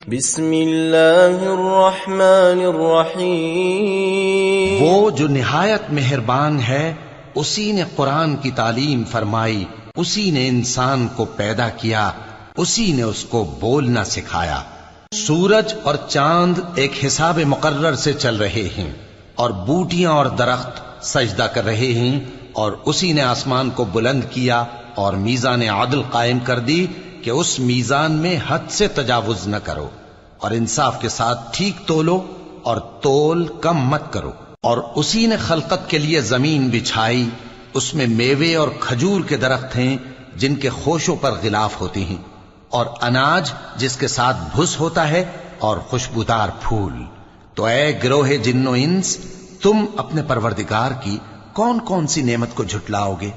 बिस्मिल्लाहिर्रहमानिर्रहीम। वो जो निहायत मेहरबान है, उसी ने कुरान की तालीम फरमाई, उसी ने इंसान को पैदा किया, उसी ने उसको बोलना सिखाया। सूरज और चांद एक हिसाब मुकर्रर से चल रहे हैं और बूटियां और दरख्त सजदा कर रहे हैं, और उसी ने आसमान को बुलंद किया और मीज़ान आदल कायम कर दी कि उस मीज़ान में हद से तजावुज न करो, और इंसाफ के साथ ठीक तोलो और तोल कम मत करो। और उसी ने खलकत के लिए जमीन बिछाई, उसमें मेवे और खजूर के दरख्त हैं जिनके खोशों पर गिलाफ होते हैं, और अनाज जिसके साथ भुस होता है, और खुशबूदार फूल। तो ऐ गिरोहे जिन्नो इंस, तुम अपने परवरदिगार की कौन कौन सी नेमत को झुटलाओगे?